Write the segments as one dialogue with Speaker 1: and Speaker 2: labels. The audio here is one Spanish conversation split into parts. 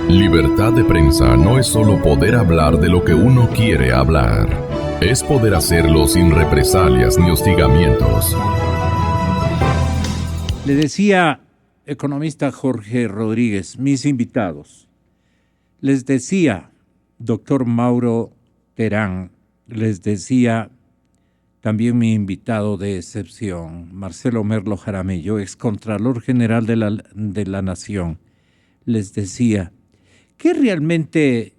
Speaker 1: Libertad de prensa no es solo poder hablar de lo que uno quiere hablar. Es poder hacerlo sin represalias ni hostigamientos.
Speaker 2: Le decía, economista Jorge Rodríguez, mis invitados. Les decía, doctor Mauro Terán, les decía también mi invitado de excepción, Marcelo Merlo Jaramillo, excontralor general de la Nación. Les decía, ¿qué realmente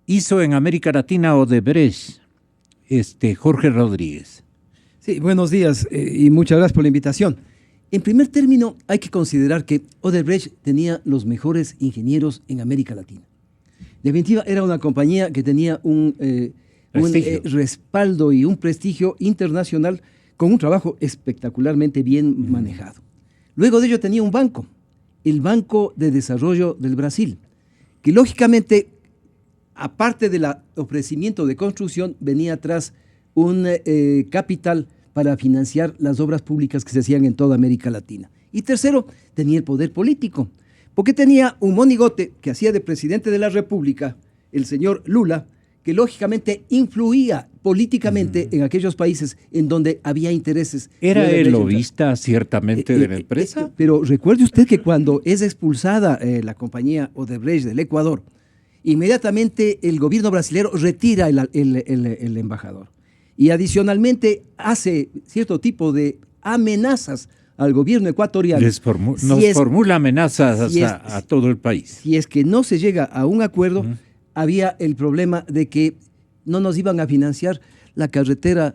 Speaker 2: hizo en América Latina Odebrecht, Jorge Rodríguez?
Speaker 3: Sí, buenos días y muchas gracias por la invitación. En primer término, hay que considerar que Odebrecht tenía los mejores ingenieros en América Latina. De definitiva, era una compañía que tenía un respaldo y un prestigio internacional con un trabajo espectacularmente bien manejado. Luego de ello tenía un banco, el Banco de Desarrollo del Brasil, que lógicamente, aparte del ofrecimiento de construcción, venía atrás un capital para financiar las obras públicas que se hacían en toda América Latina. Y tercero, tenía el poder político, porque tenía un monigote que hacía de presidente de la República, el señor Lula, que lógicamente influía políticamente en aquellos países en donde había intereses.
Speaker 2: ¿Era el lobista ciertamente de la empresa?
Speaker 3: Pero recuerde usted que cuando es expulsada la compañía Odebrecht del Ecuador, inmediatamente el gobierno brasileño retira el embajador. Y adicionalmente hace cierto tipo de amenazas al gobierno ecuatoriano.
Speaker 2: Formula amenazas a todo el país.
Speaker 3: Si es que no se llega a un acuerdo, había el problema de que no nos iban a financiar la carretera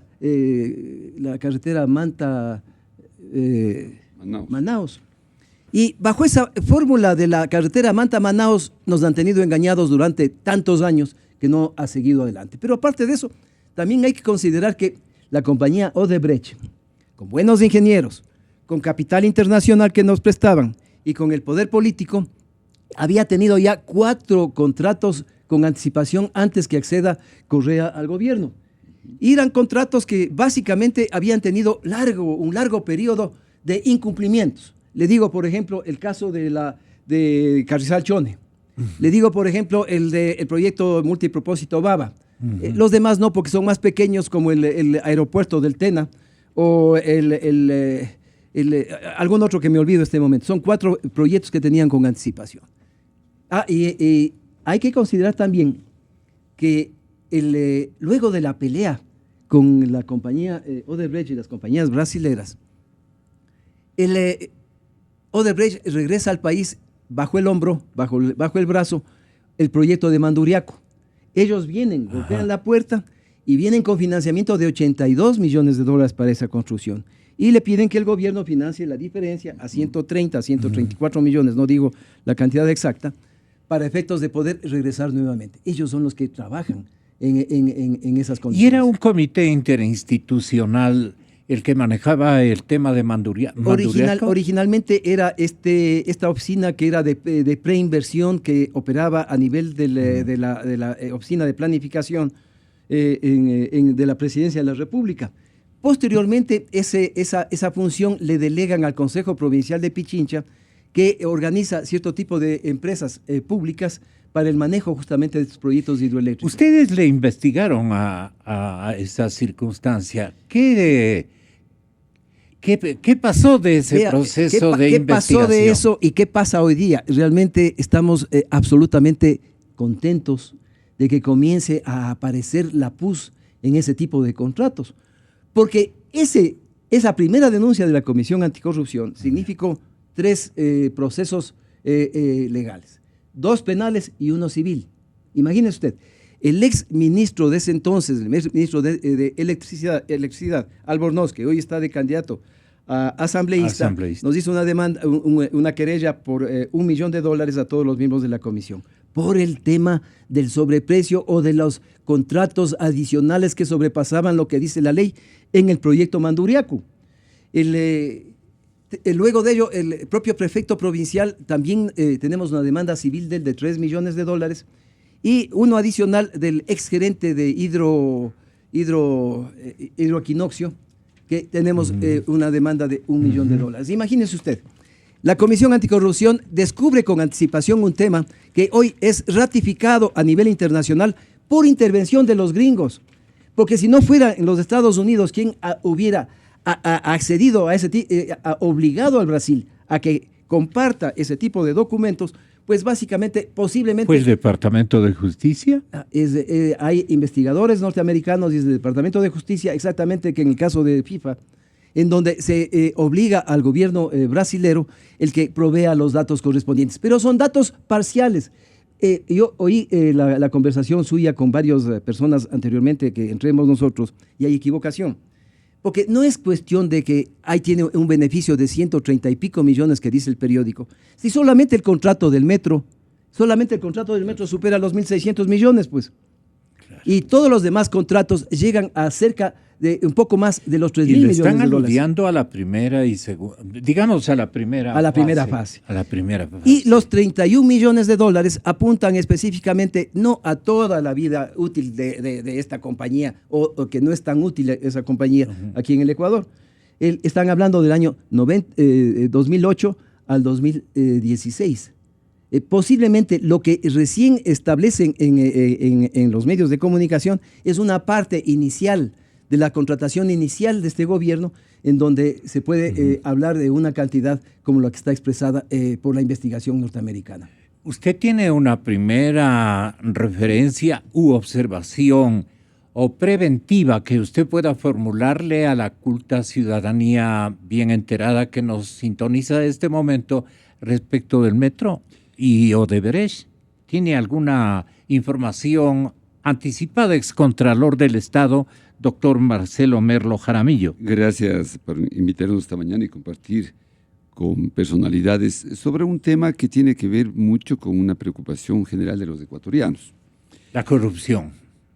Speaker 3: Manta-Manaus. Y bajo esa fórmula de la carretera Manta-Manaus nos han tenido engañados durante tantos años que no ha seguido adelante. Pero aparte de eso, también hay que considerar que la compañía Odebrecht, con buenos ingenieros, con capital internacional que nos prestaban y con el poder político, había tenido ya 4 contratos con anticipación antes que acceda Correa al gobierno. Y eran contratos que básicamente habían tenido un largo periodo de incumplimientos. Le digo, por ejemplo, el caso de Carrizal-Chone. Le digo, por ejemplo, el proyecto multipropósito Baba. Los demás no, porque son más pequeños, como el aeropuerto del Tena o algún otro que me olvido en este momento. Son 4 proyectos que tenían con anticipación. Y hay que considerar también que luego de la pelea con la compañía Odebrecht y las compañías brasileras, Odebrecht regresa al país bajo el hombro, bajo el brazo, el proyecto de Manduriaco. Ellos vienen, golpean la puerta y vienen con financiamiento de $82 millones para esa construcción. Y le piden que el gobierno financie la diferencia a 130, 134 millones, no digo la cantidad exacta, para efectos de poder regresar nuevamente. Ellos son los que trabajan en esas condiciones.
Speaker 2: ¿Y era un comité interinstitucional el que manejaba el tema de Manduriaco?
Speaker 3: Originalmente era esta oficina que era de preinversión, que operaba a nivel de la oficina de planificación de la Presidencia de la República. Posteriormente, esa función le delegan al Consejo Provincial de Pichincha, que organiza cierto tipo de empresas públicas para el manejo justamente de estos proyectos hidroeléctricos.
Speaker 2: Ustedes le investigaron a esa circunstancia. ¿Qué pasó de ese proceso de investigación? ¿Qué pasó de
Speaker 3: eso y qué pasa hoy día? Realmente estamos absolutamente contentos de que comience a aparecer la PUS en ese tipo de contratos, porque esa primera denuncia de la Comisión Anticorrupción significó 3 procesos legales, 2 penales y 1 civil. Imagínese usted, el ex ministro de ese entonces, el ex ministro de electricidad, Albornoz, que hoy está de candidato a asambleísta, nos hizo una demanda, una querella por $1 millón a todos los miembros de la comisión, por el tema del sobreprecio o de los contratos adicionales que sobrepasaban lo que dice la ley en el proyecto Manduriaco. Luego de ello, el propio prefecto provincial también tenemos una demanda civil de $3 millones y uno adicional del exgerente de Hidroequinoccio, que tenemos una demanda de $1 millón. Imagínese usted, La Comisión Anticorrupción descubre con anticipación un tema que hoy es ratificado a nivel internacional por intervención de los gringos. Porque si no fuera en los Estados Unidos quien hubiera accedido a obligado al Brasil a que comparta ese tipo de documentos, pues básicamente, posiblemente...
Speaker 2: ¿Fue el Departamento de Justicia?
Speaker 3: Hay investigadores norteamericanos desde el Departamento de Justicia, exactamente que en el caso de FIFA, en donde se obliga al gobierno brasilero el que provea los datos correspondientes. Pero son datos parciales. Yo oí la conversación suya con varias personas anteriormente que entremos nosotros y hay equivocación. Porque no es cuestión de que ahí tiene un beneficio de 130 y pico millones que dice el periódico. Si solamente el contrato del metro supera los 1.600 millones, pues. Claro. Y todos los demás contratos llegan a cerca de un poco más de los 3.000 millones de dólares.
Speaker 2: Y le están aludiendo a la primera y segunda, digamos a la primera fase. A la primera fase.
Speaker 3: Y los 31 millones de dólares apuntan específicamente no a toda la vida útil de esta compañía o que no es tan útil esa compañía aquí en el Ecuador. Están hablando del año 2008 al 2016. Posiblemente lo que recién establecen en los medios de comunicación es una parte inicial de la contratación inicial de este gobierno, en donde se puede hablar de una cantidad como la que está expresada por la investigación norteamericana.
Speaker 2: ¿Usted tiene una primera referencia u observación o preventiva que usted pueda formularle a la culta ciudadanía bien enterada que nos sintoniza en este momento respecto del metro y Odebrecht? ¿Tiene alguna información anticipada, excontralor del Estado, doctor Marcelo Merlo Jaramillo?
Speaker 4: Gracias por invitarnos esta mañana y compartir con personalidades sobre un tema que tiene que ver mucho con una preocupación general de los ecuatorianos.
Speaker 2: La corrupción.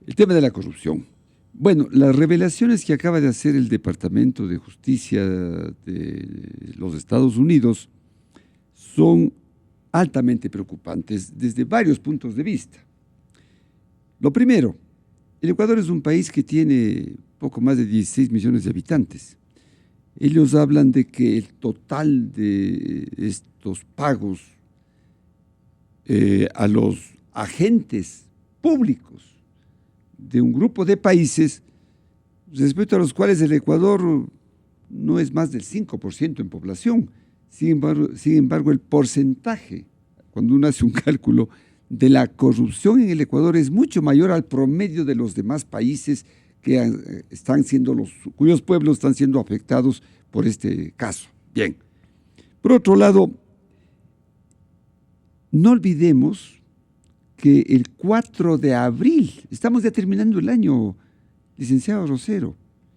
Speaker 4: El tema de la corrupción. Bueno, las revelaciones que acaba de hacer el Departamento de Justicia de los Estados Unidos son altamente preocupantes desde varios puntos de vista. Lo primero, el Ecuador es un país que tiene poco más de 16 millones de habitantes. Ellos hablan de que el total de estos pagos a los agentes públicos de un grupo de países, respecto a los cuales el Ecuador no es más del 5% en población. Sin embargo, el porcentaje, cuando uno hace un cálculo, de la corrupción en el Ecuador es mucho mayor al promedio de los demás países que cuyos pueblos están siendo afectados por este caso. Bien. Por otro lado, no olvidemos que el 4 de abril, estamos ya terminando el año, licenciado Rosero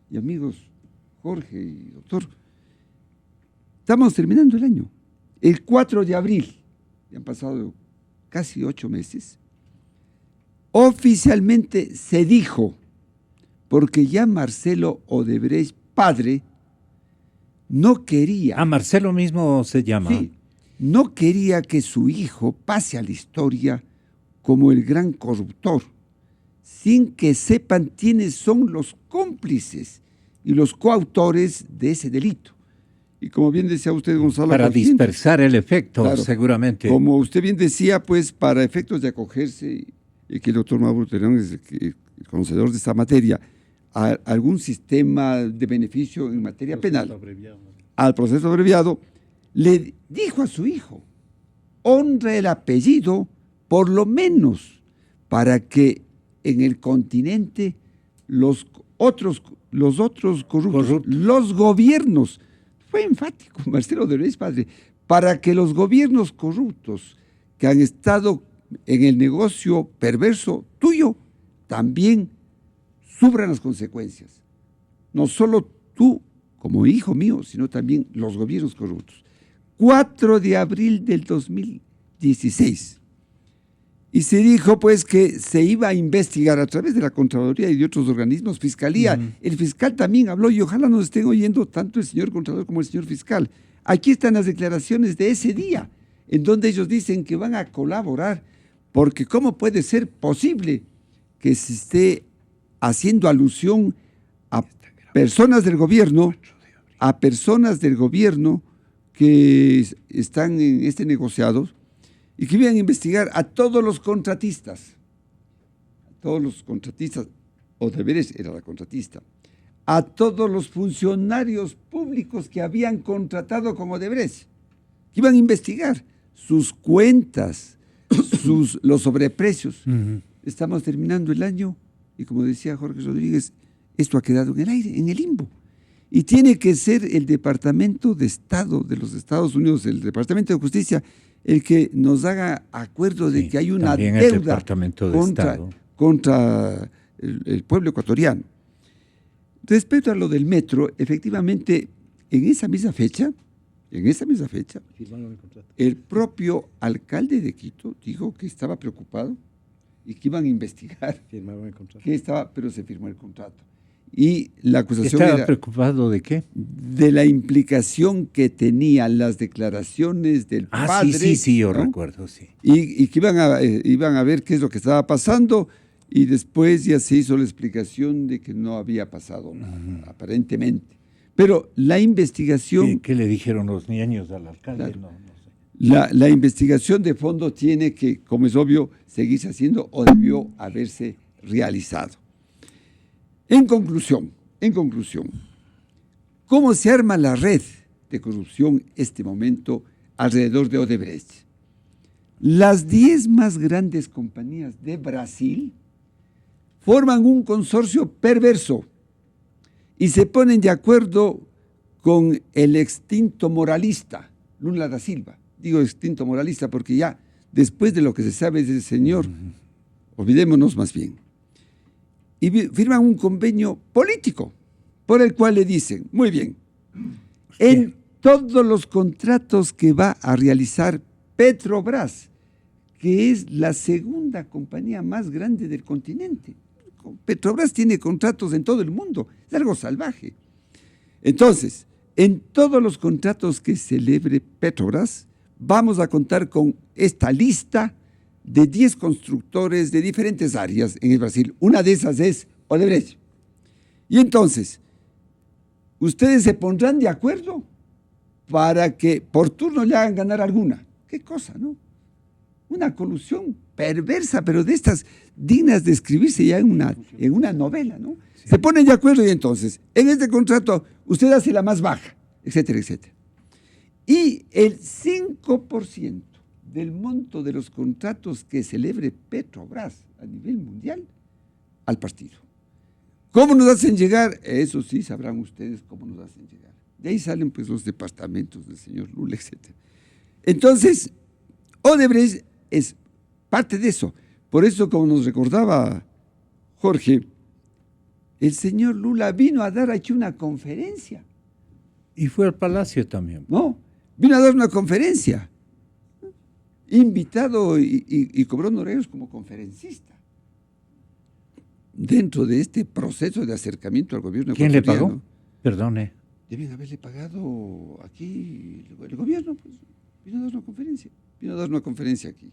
Speaker 4: y amigos Jorge y doctor, estamos terminando el año. El 4 de abril, ya han pasado casi 8 meses, oficialmente se dijo, porque ya Marcelo Odebrecht, padre, no quería...
Speaker 2: Marcelo mismo se llama.
Speaker 4: Sí, no quería que su hijo pase a la historia como el gran corruptor, sin que sepan quiénes son los cómplices y los coautores de ese delito. Y como bien decía usted, Gonzalo...
Speaker 2: Para dispersar el efecto, claro, seguramente.
Speaker 4: Como usted bien decía, pues para efectos de acogerse, y que el doctor Mauro Terán es el conocedor de esta materia, a algún sistema de beneficio en materia penal, al proceso abreviado, le dijo a su hijo, honre el apellido, por lo menos, para que en el continente los otros corruptos, los gobiernos, fue enfático Marcelo Odebrecht, padre, para que los gobiernos corruptos que han estado en el negocio perverso tuyo, también sufran las consecuencias. No solo tú, como hijo mío, sino también los gobiernos corruptos. 4 de abril del 2016. Y se dijo pues que se iba a investigar a través de la Contraloría y de otros organismos, Fiscalía. El fiscal también habló y ojalá nos estén oyendo tanto el señor Contralor como el señor fiscal. Aquí están las declaraciones de ese día, en donde ellos dicen que van a colaborar, porque ¿cómo puede ser posible que se esté haciendo alusión a personas del gobierno que están en este negociado y que iban a investigar a todos los contratistas, Odebrecht era la contratista, a todos los funcionarios públicos que habían contratado con Odebrecht, que iban a investigar sus cuentas, los sobreprecios. Estamos terminando el año y, como decía Jorge Rodríguez, esto ha quedado en el aire, en el limbo. Y tiene que ser el Departamento de Estado de los Estados Unidos, el Departamento de Justicia, el que nos haga acuerdo de que hay una deuda contra el pueblo ecuatoriano. Respecto a lo del metro, efectivamente, en esa misma fecha, el propio alcalde de Quito dijo que estaba preocupado y que iban a investigar. Pero se firmó el contrato. Y la acusación
Speaker 2: ¿Estaba preocupado de qué?
Speaker 4: De la implicación que tenían las declaraciones del padre.
Speaker 2: Sí, yo
Speaker 4: ¿no?
Speaker 2: recuerdo, sí.
Speaker 4: Y que iban a ver qué es lo que estaba pasando, y después ya se hizo la explicación de que no había pasado nada, aparentemente. Pero la investigación...
Speaker 2: ¿Qué le dijeron los niños al alcalde?
Speaker 4: Claro.
Speaker 2: No sé.
Speaker 4: La investigación de fondo tiene que, como es obvio, seguirse haciendo o debió haberse realizado. En conclusión, ¿cómo se arma la red de corrupción este momento alrededor de Odebrecht? Las 10 más grandes compañías de Brasil forman un consorcio perverso y se ponen de acuerdo con el extinto moralista, Lula da Silva. Digo extinto moralista porque ya, después de lo que se sabe de ese señor, olvidémonos más bien. Y firman un convenio político por el cual le dicen, muy bien, en todos los contratos que va a realizar Petrobras, que es la segunda compañía más grande del continente. Petrobras tiene contratos en todo el mundo, es algo salvaje. Entonces, en todos los contratos que celebre Petrobras, vamos a contar con esta lista de 10 constructores de diferentes áreas en el Brasil. Una de esas es Odebrecht. Y entonces, ustedes se pondrán de acuerdo para que por turno le hagan ganar alguna. ¿Qué cosa, no? Una colusión perversa, pero de estas dignas de escribirse ya en una novela, ¿no? Sí. Se ponen de acuerdo y entonces, en este contrato, usted hace la más baja, etcétera, etcétera. Y el 5% del monto de los contratos que celebre Petrobras a nivel mundial al partido. ¿Cómo nos hacen llegar? Eso sí sabrán ustedes cómo nos hacen llegar. De ahí salen pues los departamentos del señor Lula, etc. Entonces, Odebrecht es parte de eso. Por eso, como nos recordaba Jorge, el señor Lula vino a dar aquí una conferencia.
Speaker 2: Y fue al Palacio también.
Speaker 4: No, vino a dar una conferencia. Invitado y cobró honorarios como conferencista. Dentro de este proceso de acercamiento al gobierno
Speaker 2: ecuatoriano. ¿Quién le pagó? Perdone.
Speaker 4: Deben haberle pagado aquí el gobierno, pues. Vino a dar una conferencia aquí.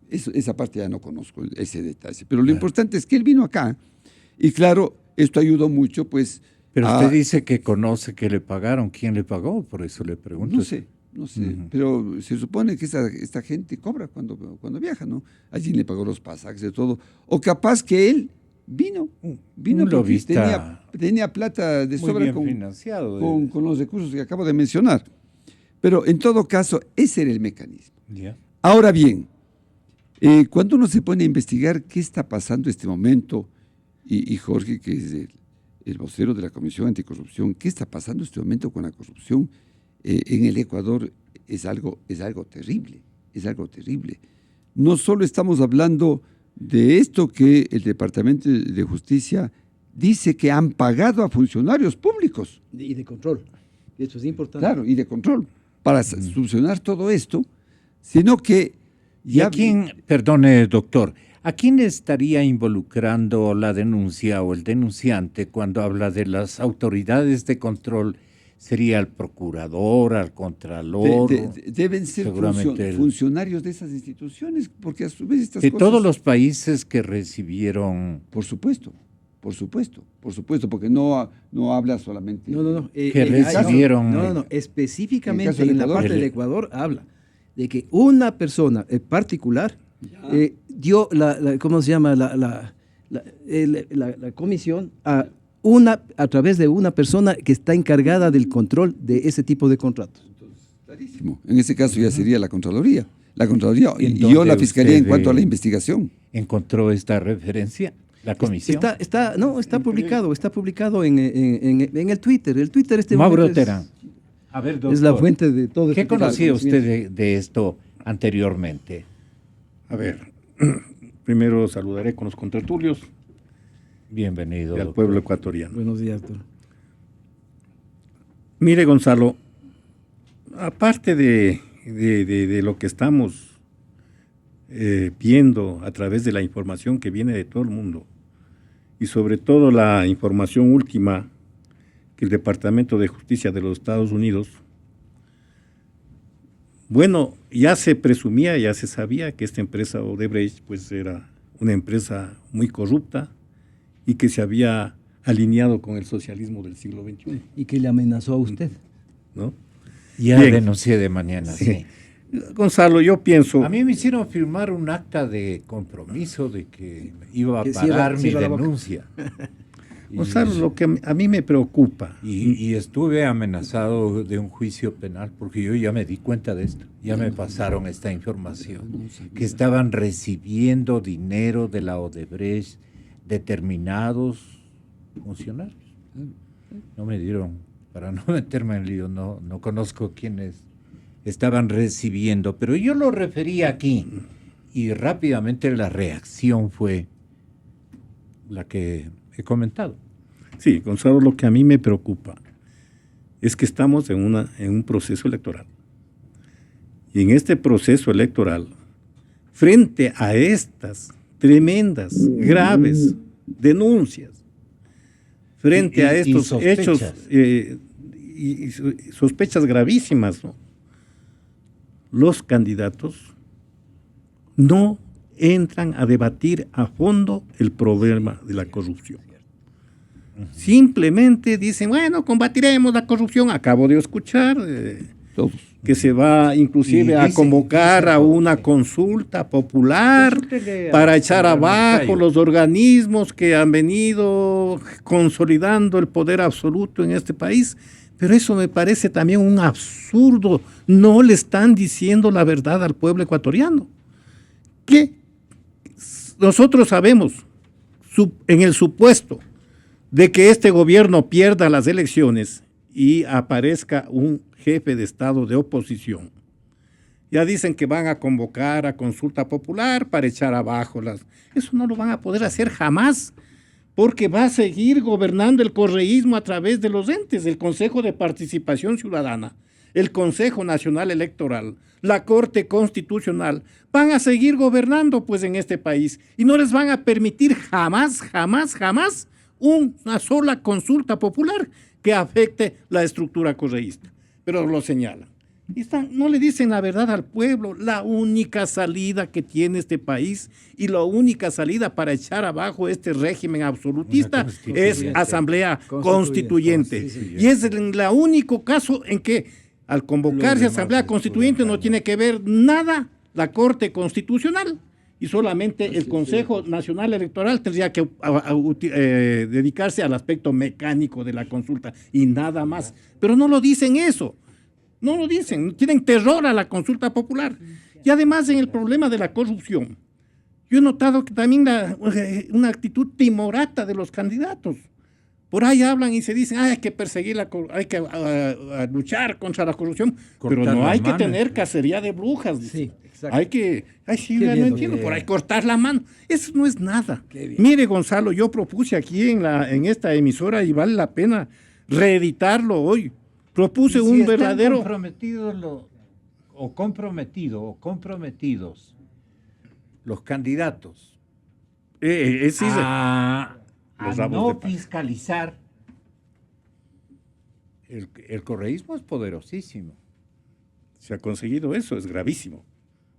Speaker 4: Esa parte ya no conozco, ese detalle. Pero lo importante es que él vino acá. Y claro, esto ayudó mucho, pues.
Speaker 2: Pero usted dice que conoce que le pagaron. ¿Quién le pagó? Por eso le pregunto.
Speaker 4: No sé. Pero se supone que esta gente cobra cuando viaja, ¿no? Allí le pagó los pasajes de todo. O capaz que él vino porque tenía plata de sobra con los recursos que acabo de mencionar. Pero en todo caso, ese era el mecanismo.
Speaker 2: Yeah.
Speaker 4: Ahora bien, cuando uno se pone a investigar qué está pasando en este momento, y Jorge, que es el vocero de la Comisión Anticorrupción, qué está pasando en este momento con la corrupción en el Ecuador, es algo terrible, No solo estamos hablando de esto que el Departamento de Justicia dice que han pagado a funcionarios públicos.
Speaker 3: Y de control, eso es importante.
Speaker 4: Claro, y de control, para solucionar todo esto, sino que...
Speaker 2: ¿Y a quién, perdone doctor, a quién estaría involucrando la denuncia o el denunciante cuando habla de las autoridades de control? ¿Sería el procurador, al contralor?
Speaker 4: Deben ser funcionarios de esas instituciones, porque a su vez estas
Speaker 2: de
Speaker 4: cosas...
Speaker 2: todos los países que recibieron...
Speaker 4: Por supuesto. por supuesto, porque no habla solamente.
Speaker 3: No.
Speaker 2: Que recibieron.
Speaker 3: Específicamente
Speaker 4: en el
Speaker 3: en la
Speaker 4: Ecuador.
Speaker 3: parte del Ecuador habla de que una persona particular dio ¿cómo se llama? La comisión a través de una persona que está encargada del control de ese tipo de contratos.
Speaker 4: Clarísimo. En ese caso ya sería la Contraloría. Y
Speaker 2: ¿En
Speaker 4: yo la
Speaker 2: dónde
Speaker 4: Fiscalía en
Speaker 2: usted
Speaker 4: cuanto a la investigación.
Speaker 2: encontró esta referencia? ¿La comisión?
Speaker 3: Está publicado en el Twitter. El Twitter
Speaker 2: Mauro
Speaker 3: momento
Speaker 2: Terán. A ver, doctor,
Speaker 3: es la fuente de todo.
Speaker 2: ¿qué
Speaker 3: este tipo de
Speaker 2: conocía usted
Speaker 3: conocimiento.
Speaker 2: de esto anteriormente?
Speaker 5: A ver, primero saludaré con los contertulios
Speaker 2: Bienvenido.
Speaker 5: y al
Speaker 2: doctor.
Speaker 5: pueblo ecuatoriano.
Speaker 3: Buenos días, doctor.
Speaker 5: Mire, Gonzalo, aparte de lo que estamos viendo a través de la información que viene de todo el mundo, y sobre todo la información última que el Departamento de Justicia de los Estados Unidos, bueno, ya se presumía, ya se sabía que esta empresa Odebrecht pues era una empresa muy corrupta y que se había alineado con el socialismo del siglo XXI,
Speaker 3: Y que le amenazó a usted.
Speaker 5: ¿no?
Speaker 2: Ya
Speaker 5: Bien.
Speaker 2: denuncié de mañana, sí.
Speaker 5: Gonzalo, yo pienso...
Speaker 2: A mí me hicieron firmar un acta de compromiso de que iba a
Speaker 3: Que
Speaker 2: parar
Speaker 3: cierra
Speaker 2: mi
Speaker 3: la boca.
Speaker 2: denuncia.
Speaker 5: Gonzalo, lo que a mí me preocupa,
Speaker 2: Y estuve amenazado de un juicio penal porque yo ya me di cuenta de esto. Ya me pasaron esta información. Que estaban recibiendo dinero de la Odebrecht determinados funcionarios. No me dieron, para no meterme en lío, no conozco quiénes estaban recibiendo, pero yo lo referí aquí y rápidamente la reacción fue la que he comentado.
Speaker 5: sí, Gonzalo, lo que a mí me preocupa es que estamos en un proceso electoral. Y en este proceso electoral, frente a estas tremendas, graves denuncias, frente a
Speaker 2: Y
Speaker 5: estos
Speaker 2: sospechas.
Speaker 5: hechos y sospechas gravísimas, ¿no? Los candidatos no entran a debatir a fondo el problema de la corrupción. Simplemente dicen, bueno, combatiremos la corrupción. Acabo de escuchar
Speaker 4: Todos.
Speaker 5: que se va inclusive a convocar a una consulta popular
Speaker 2: Consúltele a
Speaker 5: para echar
Speaker 2: Sandra
Speaker 5: abajo
Speaker 2: Moncayo.
Speaker 5: los organismos que han venido consolidando el poder absoluto en este país. Pero eso me parece también un absurdo. No le están diciendo la verdad al pueblo ecuatoriano. Que nosotros sabemos, en el supuesto de que este gobierno pierda las elecciones y aparezca un jefe de Estado de oposición, ya dicen que van a convocar a consulta popular para echar abajo las... Eso no lo van a poder hacer jamás, porque va a seguir gobernando el correísmo a través de los entes, el Consejo de Participación Ciudadana, el Consejo Nacional Electoral, la Corte Constitucional, van a seguir gobernando pues en este país y no les van a permitir jamás una sola consulta popular que afecte la estructura correísta. Pero lo señalan. No le dicen la verdad al pueblo. La única salida que tiene este país y la única salida para echar abajo este régimen absolutista es asamblea constituyente. Y es el único caso en que al convocarse asamblea constituyente no tiene que ver nada la Corte Constitucional y solamente el Consejo Nacional Electoral tendría que dedicarse al aspecto mecánico de la consulta y nada más. Pero no lo dicen eso. No lo dicen, tienen terror a la consulta popular. Y además en el problema de la corrupción, yo he notado que también una actitud timorata de los candidatos. Por ahí hablan y se dicen, hay que perseguir hay que luchar contra la corrupción, pero no hay que tener cacería de brujas.
Speaker 3: Sí, exacto.
Speaker 5: Hay que, sí,
Speaker 3: Qué
Speaker 5: no
Speaker 3: bien,
Speaker 5: entiendo, por ahí cortar la mano. Eso no es nada.
Speaker 3: Qué bien.
Speaker 5: Mire, Gonzalo, yo propuse aquí en esta emisora y vale la pena reeditarlo hoy. Propuse un verdadero...
Speaker 2: comprometidos los candidatos
Speaker 5: sí,
Speaker 2: a
Speaker 5: los rabos
Speaker 2: no
Speaker 5: de paja.
Speaker 2: fiscalizar. El correísmo es poderosísimo.
Speaker 5: Se ha conseguido eso, es gravísimo.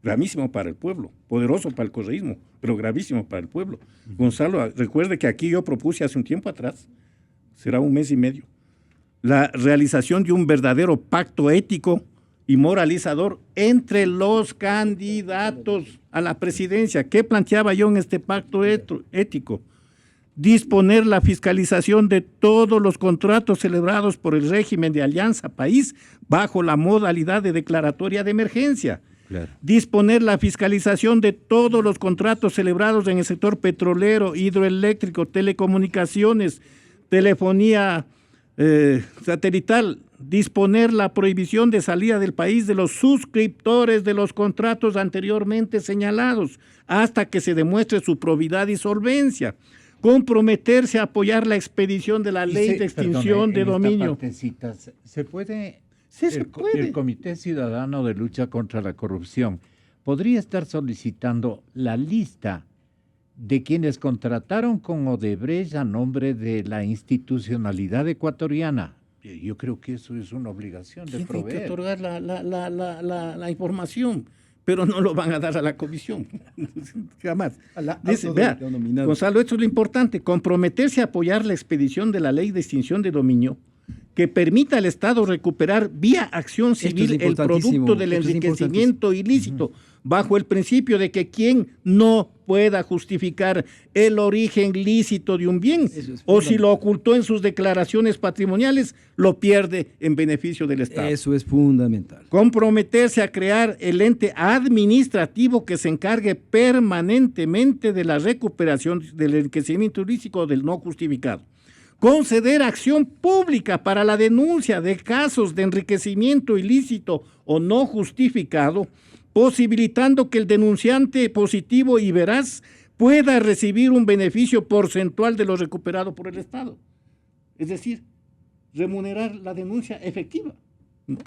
Speaker 5: gravísimo para el pueblo, poderoso para el correísmo, pero gravísimo para el pueblo. Gonzalo, recuerde que aquí yo propuse hace un tiempo atrás, será un mes y medio, la realización de un verdadero pacto ético y moralizador entre los candidatos a la presidencia. ¿Qué planteaba yo en este pacto ético? Disponer la fiscalización de todos los contratos celebrados por el régimen de Alianza País bajo la modalidad de declaratoria de emergencia. Claro. Disponer la fiscalización de todos los contratos celebrados en el sector petrolero, hidroeléctrico, telecomunicaciones, telefonía satelital. Disponer la prohibición de salida del país de los suscriptores de los contratos anteriormente señalados hasta que se demuestre su probidad y solvencia. Comprometerse a apoyar la expedición de la ley de extinción de dominio.
Speaker 2: ¿Se puede?
Speaker 5: Sí, se puede.
Speaker 2: El Comité Ciudadano de Lucha contra la Corrupción podría estar solicitando la lista de quienes contrataron con Odebrecht a nombre de la institucionalidad ecuatoriana. Yo creo que eso es una obligación de proveer.
Speaker 5: Tienen que otorgar la información, pero no lo van a dar a la comisión. Jamás. Dice, vea, Gonzalo, esto es lo importante, comprometerse a apoyar la expedición de la ley de extinción de dominio que permita al Estado recuperar vía acción civil el producto del enriquecimiento ilícito, bajo el principio de que quien no pueda justificar el origen lícito de un bien, o si lo ocultó en sus declaraciones patrimoniales, lo pierde en beneficio del Estado.
Speaker 3: Eso es fundamental.
Speaker 5: Comprometerse a crear el ente administrativo que se encargue permanentemente de la recuperación del enriquecimiento ilícito del no justificado. Conceder acción pública para la denuncia de casos de enriquecimiento ilícito o no justificado, posibilitando que el denunciante positivo y veraz pueda recibir un beneficio porcentual de lo recuperado por el Estado. Es decir, remunerar la denuncia efectiva, ¿no?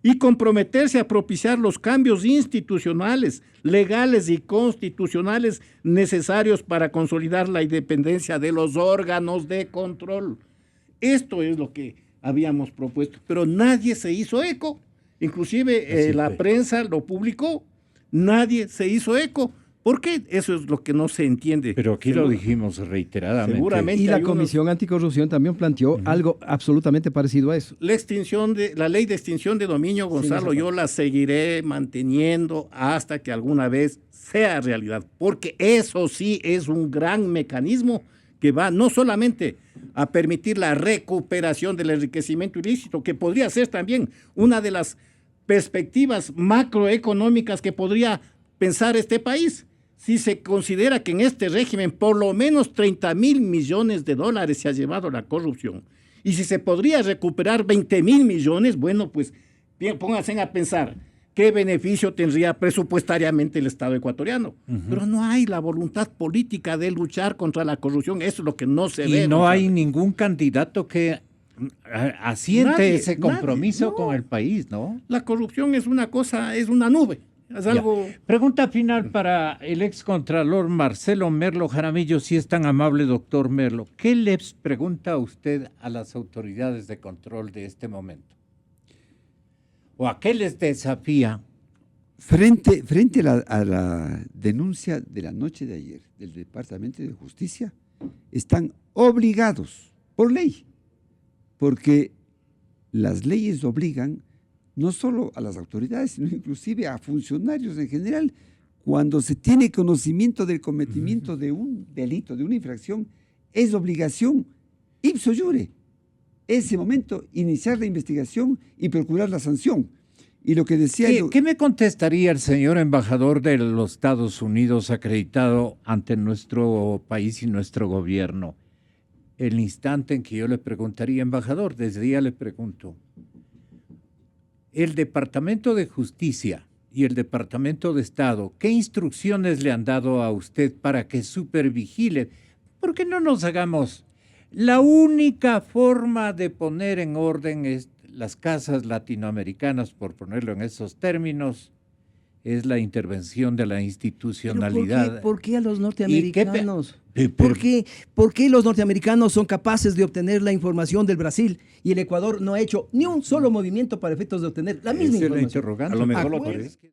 Speaker 5: Y comprometerse a propiciar los cambios institucionales, legales y constitucionales necesarios para consolidar la independencia de los órganos de control. Esto es lo que habíamos propuesto, pero nadie se hizo eco. Inclusive la prensa lo publicó, nadie se hizo eco. ¿Por qué? Eso es lo que no se entiende.
Speaker 2: Pero aquí lo dijimos reiteradamente.
Speaker 5: Seguramente.
Speaker 3: Y la Comisión Anticorrupción también planteó algo absolutamente parecido a eso.
Speaker 5: La ley de extinción de dominio, Gonzalo, yo la seguiré manteniendo hasta que alguna vez sea realidad, porque eso sí es un gran mecanismo que va no solamente a permitir la recuperación del enriquecimiento ilícito, que podría ser también una de las perspectivas macroeconómicas que podría pensar este país, si se considera que en este régimen por lo menos 30.000 millones de dólares se ha llevado la corrupción, y si se podría recuperar 20.000 millones, bueno, pues bien, pónganse a pensar qué beneficio tendría presupuestariamente el Estado ecuatoriano. Pero no hay la voluntad política de luchar contra la corrupción, eso es lo que no se ve.
Speaker 2: Y no hay ningún candidato que asiente ese compromiso con el país, ¿no?
Speaker 5: La corrupción es una cosa, es una nube. Es algo...
Speaker 2: Pregunta final para el excontralor Marcelo Merlo Jaramillo, si es tan amable, doctor Merlo. ¿Qué les pregunta usted a las autoridades de control de este momento? ¿O a qué les desafía?
Speaker 4: Frente a la denuncia de la noche de ayer del Departamento de Justicia, están obligados por ley, porque las leyes obligan no solo a las autoridades, sino inclusive a funcionarios en general. Cuando se tiene conocimiento del cometimiento de un delito, de una infracción, es obligación ipso iure, ese momento, iniciar la investigación y procurar la sanción. Y lo que decía...
Speaker 2: ¿Qué me contestaría el señor embajador de los Estados Unidos acreditado ante nuestro país y nuestro gobierno? El instante en que yo le preguntaría, embajador, desde ya le pregunto, el Departamento de Justicia y el Departamento de Estado, ¿qué instrucciones le han dado a usted para que supervigile? Porque no nos hagamos... La única forma de poner en orden las casas latinoamericanas, por ponerlo en esos términos, es la intervención de la institucionalidad.
Speaker 3: ¿Por qué a los norteamericanos?
Speaker 2: ¿Por
Speaker 3: qué los norteamericanos son capaces de obtener la información del Brasil y el Ecuador no ha hecho ni un solo movimiento para efectos de obtener la misma información?
Speaker 2: La interrogante.
Speaker 5: A lo mejor lo